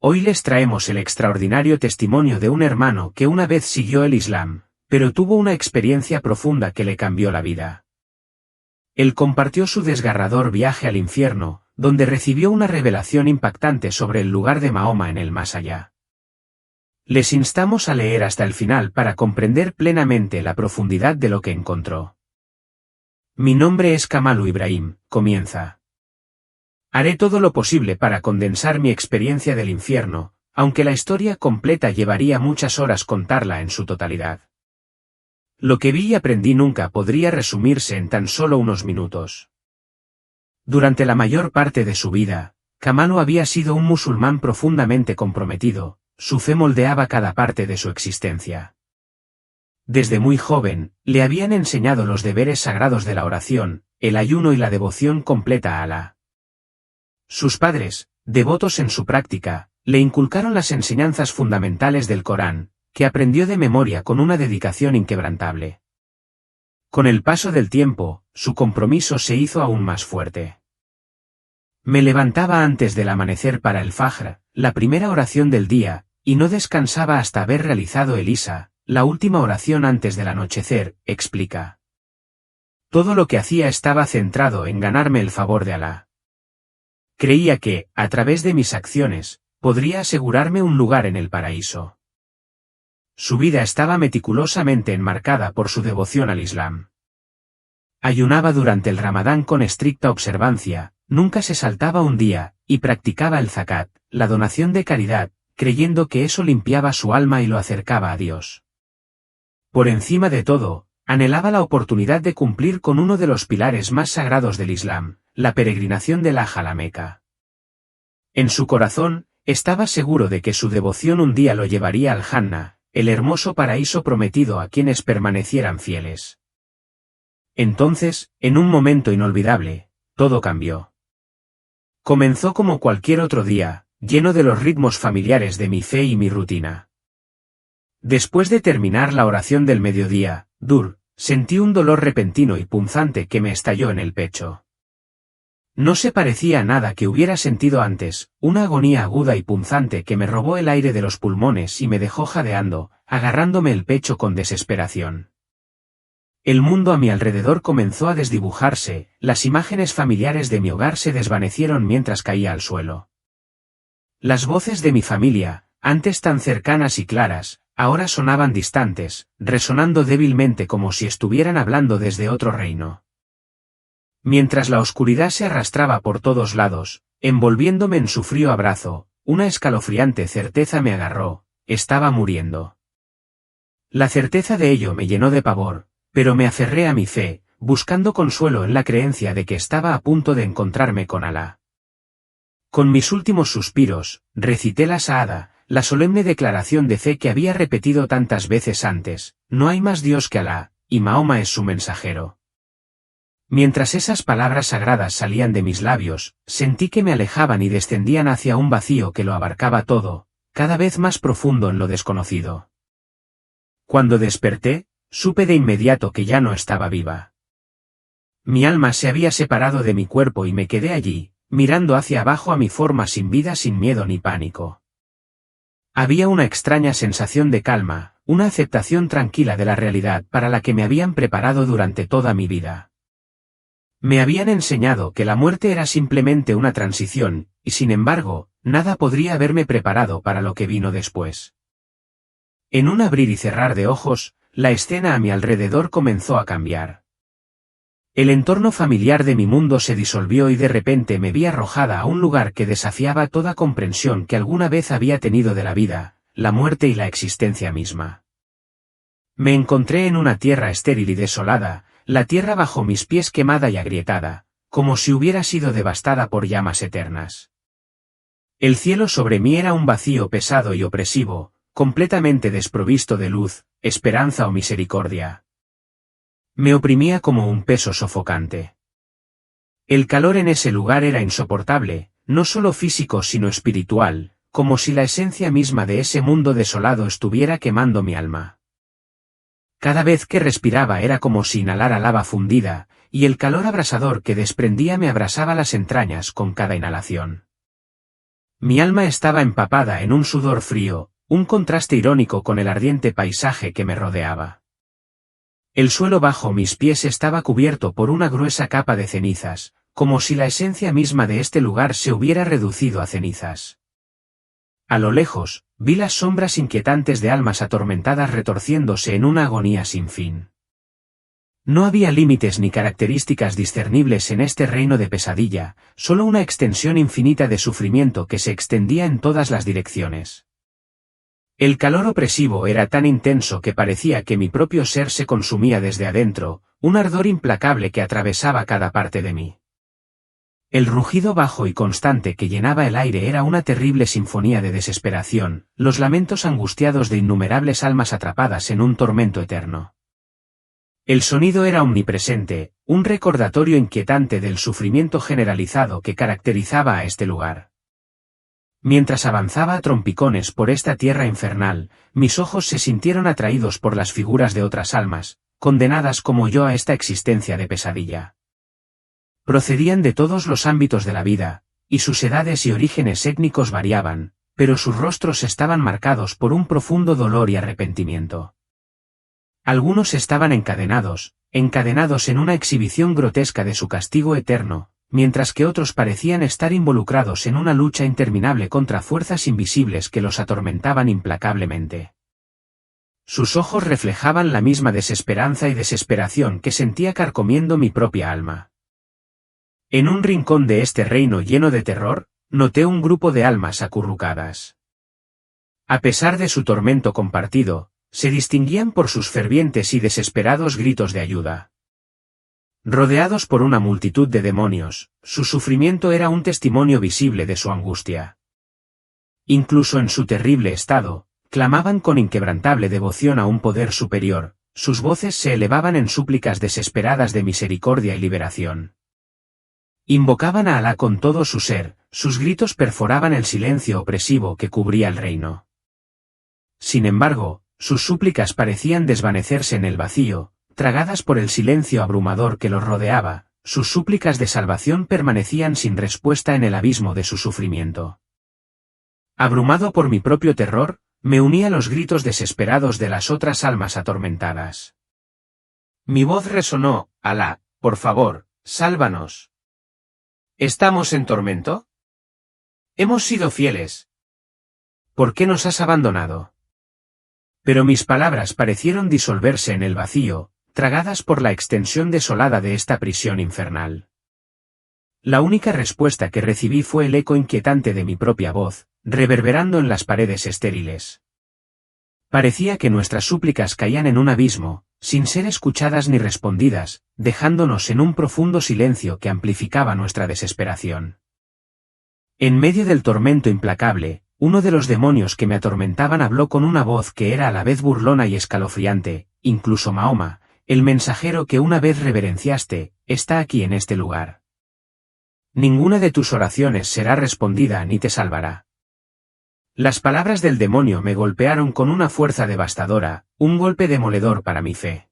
Hoy les traemos el extraordinario testimonio de un hermano que una vez siguió el Islam, pero tuvo una experiencia profunda que le cambió la vida. Él compartió su desgarrador viaje al infierno, donde recibió una revelación impactante sobre el lugar de Mahoma en el más allá. Les instamos a leer hasta el final para comprender plenamente la profundidad de lo que encontró. Mi nombre es Kamalu Ibrahim, comienza. Haré todo lo posible para condensar mi experiencia del infierno, aunque la historia completa llevaría muchas horas contarla en su totalidad. Lo que vi y aprendí nunca podría resumirse en tan solo unos minutos. Durante la mayor parte de su vida, Kamalu había sido un musulmán profundamente comprometido, su fe moldeaba cada parte de su existencia. Desde muy joven, le habían enseñado los deberes sagrados de la oración, el ayuno y la devoción completa a Alá. Sus padres, devotos en su práctica, le inculcaron las enseñanzas fundamentales del Corán, que aprendió de memoria con una dedicación inquebrantable. Con el paso del tiempo, su compromiso se hizo aún más fuerte. Me levantaba antes del amanecer para el Fajr, la primera oración del día, y no descansaba hasta haber realizado el Isha, la última oración antes del anochecer, explica. Todo lo que hacía estaba centrado en ganarme el favor de Alá. Creía que, a través de mis acciones, podría asegurarme un lugar en el paraíso. Su vida estaba meticulosamente enmarcada por su devoción al Islam. Ayunaba durante el Ramadán con estricta observancia, nunca se saltaba un día, y practicaba el zakat, la donación de caridad, creyendo que eso limpiaba su alma y lo acercaba a Dios. Por encima de todo, anhelaba la oportunidad de cumplir con uno de los pilares más sagrados del Islam, la peregrinación del Hajj a la Meca. En su corazón, estaba seguro de que su devoción un día lo llevaría al Janna, el hermoso paraíso prometido a quienes permanecieran fieles. Entonces, en un momento inolvidable, todo cambió. Comenzó como cualquier otro día, lleno de los ritmos familiares de mi fe y mi rutina. Después de terminar la oración del mediodía, sentí un dolor repentino y punzante que me estalló en el pecho. No se parecía a nada que hubiera sentido antes, una agonía aguda y punzante que me robó el aire de los pulmones y me dejó jadeando, agarrándome el pecho con desesperación. El mundo a mi alrededor comenzó a desdibujarse, las imágenes familiares de mi hogar se desvanecieron mientras caía al suelo. Las voces de mi familia, antes tan cercanas y claras, ahora sonaban distantes, resonando débilmente como si estuvieran hablando desde otro reino. Mientras la oscuridad se arrastraba por todos lados, envolviéndome en su frío abrazo, una escalofriante certeza me agarró, estaba muriendo. La certeza de ello me llenó de pavor, pero me aferré a mi fe, buscando consuelo en la creencia de que estaba a punto de encontrarme con Alá. Con mis últimos suspiros, recité la Shahada, la solemne declaración de fe que había repetido tantas veces antes, no hay más Dios que Alá, y Mahoma es su mensajero. Mientras esas palabras sagradas salían de mis labios, sentí que me alejaban y descendían hacia un vacío que lo abarcaba todo, cada vez más profundo en lo desconocido. Cuando desperté, supe de inmediato que ya no estaba viva. Mi alma se había separado de mi cuerpo y me quedé allí, mirando hacia abajo a mi forma sin vida, sin miedo ni pánico. Había una extraña sensación de calma, una aceptación tranquila de la realidad para la que me habían preparado durante toda mi vida. Me habían enseñado que la muerte era simplemente una transición, y sin embargo, nada podría haberme preparado para lo que vino después. En un abrir y cerrar de ojos, la escena a mi alrededor comenzó a cambiar. El entorno familiar de mi mundo se disolvió y de repente me vi arrojada a un lugar que desafiaba toda comprensión que alguna vez había tenido de la vida, la muerte y la existencia misma. Me encontré en una tierra estéril y desolada, la tierra bajo mis pies quemada y agrietada, como si hubiera sido devastada por llamas eternas. El cielo sobre mí era un vacío pesado y opresivo, completamente desprovisto de luz, esperanza o misericordia. Me oprimía como un peso sofocante. El calor en ese lugar era insoportable, no solo físico sino espiritual, como si la esencia misma de ese mundo desolado estuviera quemando mi alma. Cada vez que respiraba era como si inhalara lava fundida, y el calor abrasador que desprendía me abrasaba las entrañas con cada inhalación. Mi alma estaba empapada en un sudor frío, un contraste irónico con el ardiente paisaje que me rodeaba. El suelo bajo mis pies estaba cubierto por una gruesa capa de cenizas, como si la esencia misma de este lugar se hubiera reducido a cenizas. A lo lejos, vi las sombras inquietantes de almas atormentadas retorciéndose en una agonía sin fin. No había límites ni características discernibles en este reino de pesadilla, solo una extensión infinita de sufrimiento que se extendía en todas las direcciones. El calor opresivo era tan intenso que parecía que mi propio ser se consumía desde adentro, un ardor implacable que atravesaba cada parte de mí. El rugido bajo y constante que llenaba el aire era una terrible sinfonía de desesperación, los lamentos angustiados de innumerables almas atrapadas en un tormento eterno. El sonido era omnipresente, un recordatorio inquietante del sufrimiento generalizado que caracterizaba a este lugar. Mientras avanzaba a trompicones por esta tierra infernal, mis ojos se sintieron atraídos por las figuras de otras almas, condenadas como yo a esta existencia de pesadilla. Procedían de todos los ámbitos de la vida, y sus edades y orígenes étnicos variaban, pero sus rostros estaban marcados por un profundo dolor y arrepentimiento. Algunos estaban encadenados en una exhibición grotesca de su castigo eterno, mientras que otros parecían estar involucrados en una lucha interminable contra fuerzas invisibles que los atormentaban implacablemente. Sus ojos reflejaban la misma desesperanza y desesperación que sentía carcomiendo mi propia alma. En un rincón de este reino lleno de terror, noté un grupo de almas acurrucadas. A pesar de su tormento compartido, se distinguían por sus fervientes y desesperados gritos de ayuda. Rodeados por una multitud de demonios, su sufrimiento era un testimonio visible de su angustia. Incluso en su terrible estado, clamaban con inquebrantable devoción a un poder superior, sus voces se elevaban en súplicas desesperadas de misericordia y liberación. Invocaban a Alá con todo su ser, sus gritos perforaban el silencio opresivo que cubría el reino. Sin embargo, sus súplicas parecían desvanecerse en el vacío, tragadas por el silencio abrumador que los rodeaba, sus súplicas de salvación permanecían sin respuesta en el abismo de su sufrimiento. Abrumado por mi propio terror, me uní a los gritos desesperados de las otras almas atormentadas. Mi voz resonó: Alá, por favor, sálvanos. ¿Estamos en tormento? Hemos sido fieles. ¿Por qué nos has abandonado? Pero mis palabras parecieron disolverse en el vacío, tragadas por la extensión desolada de esta prisión infernal. La única respuesta que recibí fue el eco inquietante de mi propia voz, reverberando en las paredes estériles. Parecía que nuestras súplicas caían en un abismo, sin ser escuchadas ni respondidas, dejándonos en un profundo silencio que amplificaba nuestra desesperación. En medio del tormento implacable, uno de los demonios que me atormentaban habló con una voz que era a la vez burlona y escalofriante: incluso Mahoma, el mensajero que una vez reverenciaste, está aquí en este lugar. Ninguna de tus oraciones será respondida ni te salvará. Las palabras del demonio me golpearon con una fuerza devastadora, un golpe demoledor para mi fe.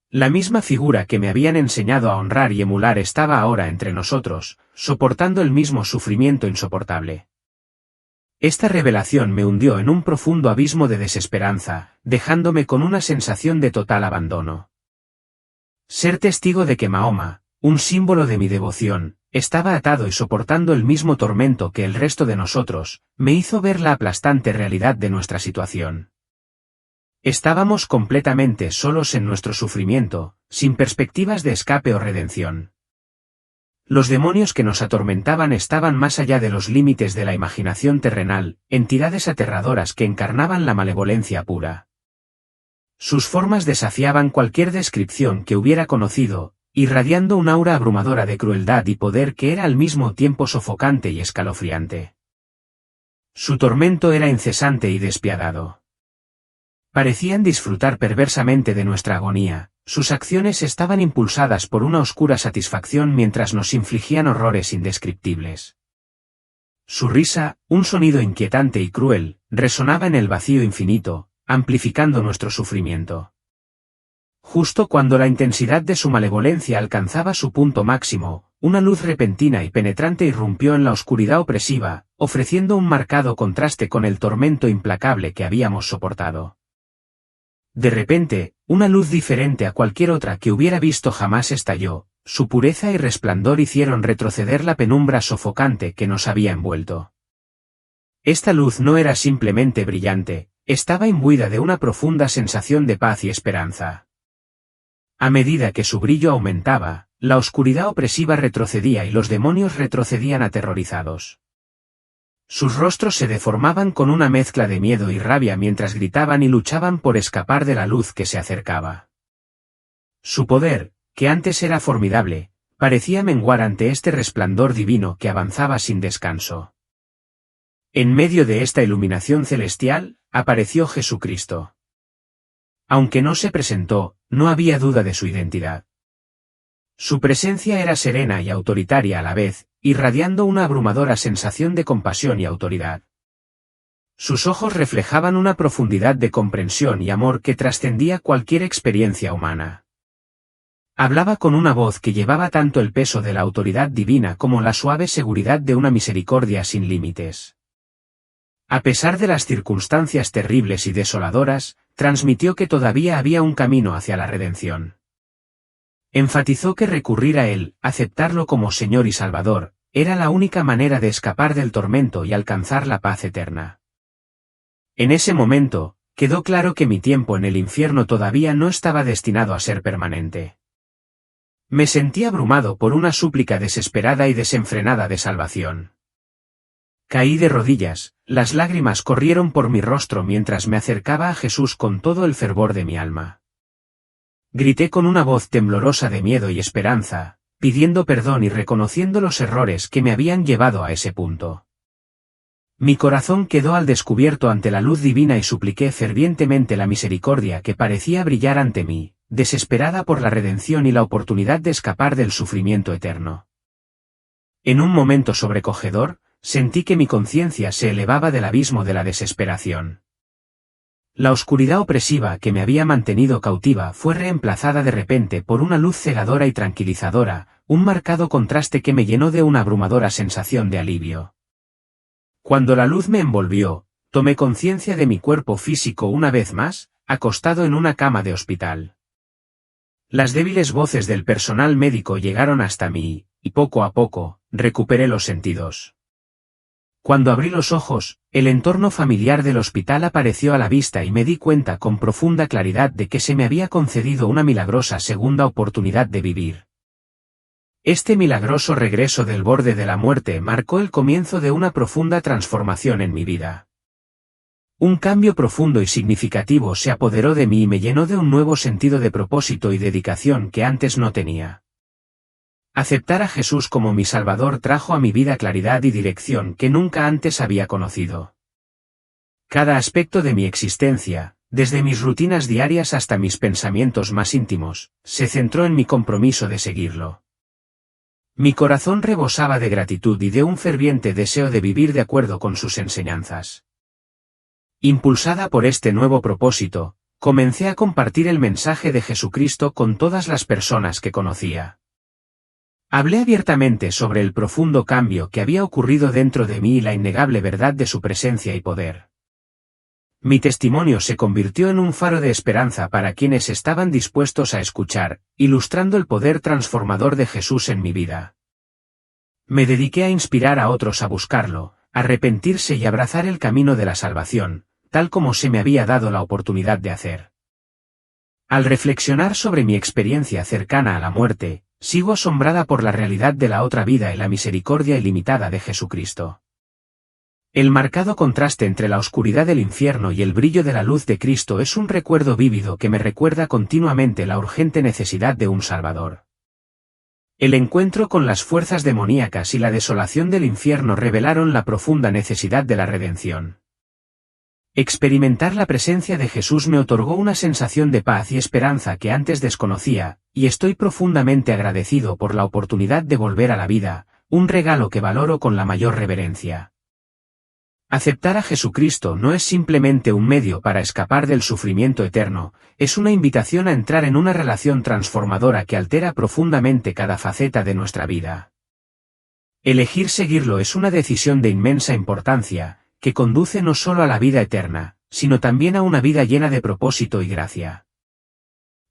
La misma figura que me habían enseñado a honrar y emular estaba ahora entre nosotros, soportando el mismo sufrimiento insoportable. Esta revelación me hundió en un profundo abismo de desesperanza, dejándome con una sensación de total abandono. Ser testigo de que Mahoma, un símbolo de mi devoción, estaba atado y soportando el mismo tormento que el resto de nosotros, me hizo ver la aplastante realidad de nuestra situación. Estábamos completamente solos en nuestro sufrimiento, sin perspectivas de escape o redención. Los demonios que nos atormentaban estaban más allá de los límites de la imaginación terrenal, entidades aterradoras que encarnaban la malevolencia pura. Sus formas desafiaban cualquier descripción que hubiera conocido, irradiando un aura abrumadora de crueldad y poder que era al mismo tiempo sofocante y escalofriante. Su tormento era incesante y despiadado. Parecían disfrutar perversamente de nuestra agonía. Sus acciones estaban impulsadas por una oscura satisfacción mientras nos infligían horrores indescriptibles. Su risa, un sonido inquietante y cruel, resonaba en el vacío infinito, amplificando nuestro sufrimiento. Justo cuando la intensidad de su malevolencia alcanzaba su punto máximo, una luz repentina y penetrante irrumpió en la oscuridad opresiva, ofreciendo un marcado contraste con el tormento implacable que habíamos soportado. De repente, una luz diferente a cualquier otra que hubiera visto jamás estalló, su pureza y resplandor hicieron retroceder la penumbra sofocante que nos había envuelto. Esta luz no era simplemente brillante, estaba imbuida de una profunda sensación de paz y esperanza. A medida que su brillo aumentaba, la oscuridad opresiva retrocedía y los demonios retrocedían aterrorizados. Sus rostros se deformaban con una mezcla de miedo y rabia mientras gritaban y luchaban por escapar de la luz que se acercaba. Su poder, que antes era formidable, parecía menguar ante este resplandor divino que avanzaba sin descanso. En medio de esta iluminación celestial, apareció Jesucristo. Aunque no se presentó, no había duda de su identidad. Su presencia era serena y autoritaria a la vez, irradiando una abrumadora sensación de compasión y autoridad. Sus ojos reflejaban una profundidad de comprensión y amor que trascendía cualquier experiencia humana. Hablaba con una voz que llevaba tanto el peso de la autoridad divina como la suave seguridad de una misericordia sin límites. A pesar de las circunstancias terribles y desoladoras, transmitió que todavía había un camino hacia la redención. Enfatizó que recurrir a Él, aceptarlo como Señor y Salvador, era la única manera de escapar del tormento y alcanzar la paz eterna. En ese momento, quedó claro que mi tiempo en el infierno todavía no estaba destinado a ser permanente. Me sentí abrumado por una súplica desesperada y desenfrenada de salvación. Caí de rodillas, las lágrimas corrieron por mi rostro mientras me acercaba a Jesús con todo el fervor de mi alma. Grité con una voz temblorosa de miedo y esperanza, pidiendo perdón y reconociendo los errores que me habían llevado a ese punto. Mi corazón quedó al descubierto ante la luz divina y supliqué fervientemente la misericordia que parecía brillar ante mí, desesperada por la redención y la oportunidad de escapar del sufrimiento eterno. En un momento sobrecogedor, sentí que mi conciencia se elevaba del abismo de la desesperación. La oscuridad opresiva que me había mantenido cautiva fue reemplazada de repente por una luz cegadora y tranquilizadora, un marcado contraste que me llenó de una abrumadora sensación de alivio. Cuando la luz me envolvió, tomé conciencia de mi cuerpo físico una vez más, acostado en una cama de hospital. Las débiles voces del personal médico llegaron hasta mí, y poco a poco, recuperé los sentidos. Cuando abrí los ojos, el entorno familiar del hospital apareció a la vista y me di cuenta con profunda claridad de que se me había concedido una milagrosa segunda oportunidad de vivir. Este milagroso regreso del borde de la muerte marcó el comienzo de una profunda transformación en mi vida. Un cambio profundo y significativo se apoderó de mí y me llenó de un nuevo sentido de propósito y dedicación que antes no tenía. Aceptar a Jesús como mi Salvador trajo a mi vida claridad y dirección que nunca antes había conocido. Cada aspecto de mi existencia, desde mis rutinas diarias hasta mis pensamientos más íntimos, se centró en mi compromiso de seguirlo. Mi corazón rebosaba de gratitud y de un ferviente deseo de vivir de acuerdo con sus enseñanzas. Impulsada por este nuevo propósito, comencé a compartir el mensaje de Jesucristo con todas las personas que conocía. Hablé abiertamente sobre el profundo cambio que había ocurrido dentro de mí y la innegable verdad de su presencia y poder. Mi testimonio se convirtió en un faro de esperanza para quienes estaban dispuestos a escuchar, ilustrando el poder transformador de Jesús en mi vida. Me dediqué a inspirar a otros a buscarlo, a arrepentirse y abrazar el camino de la salvación, tal como se me había dado la oportunidad de hacer. Al reflexionar sobre mi experiencia cercana a la muerte, sigo asombrada por la realidad de la otra vida y la misericordia ilimitada de Jesucristo. El marcado contraste entre la oscuridad del infierno y el brillo de la luz de Cristo es un recuerdo vívido que me recuerda continuamente la urgente necesidad de un Salvador. El encuentro con las fuerzas demoníacas y la desolación del infierno revelaron la profunda necesidad de la redención. Experimentar la presencia de Jesús me otorgó una sensación de paz y esperanza que antes desconocía, y estoy profundamente agradecido por la oportunidad de volver a la vida, un regalo que valoro con la mayor reverencia. Aceptar a Jesucristo no es simplemente un medio para escapar del sufrimiento eterno, es una invitación a entrar en una relación transformadora que altera profundamente cada faceta de nuestra vida. Elegir seguirlo es una decisión de inmensa importancia, que conduce no solo a la vida eterna, sino también a una vida llena de propósito y gracia.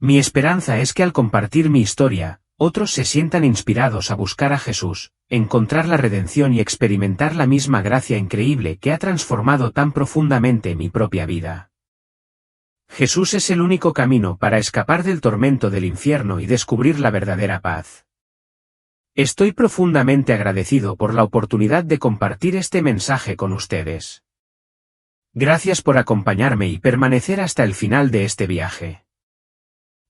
Mi esperanza es que al compartir mi historia, otros se sientan inspirados a buscar a Jesús, encontrar la redención y experimentar la misma gracia increíble que ha transformado tan profundamente mi propia vida. Jesús es el único camino para escapar del tormento del infierno y descubrir la verdadera paz. Estoy profundamente agradecido por la oportunidad de compartir este mensaje con ustedes. Gracias por acompañarme y permanecer hasta el final de este viaje.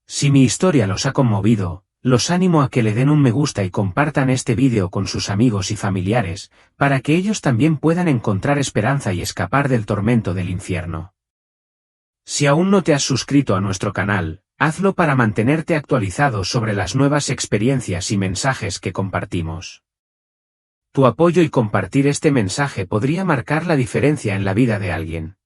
Si mi historia los ha conmovido, los animo a que le den un me gusta y compartan este vídeo con sus amigos y familiares, para que ellos también puedan encontrar esperanza y escapar del tormento del infierno. Si aún no te has suscrito a nuestro canal, hazlo para mantenerte actualizado sobre las nuevas experiencias y mensajes que compartimos. Tu apoyo y compartir este mensaje podría marcar la diferencia en la vida de alguien.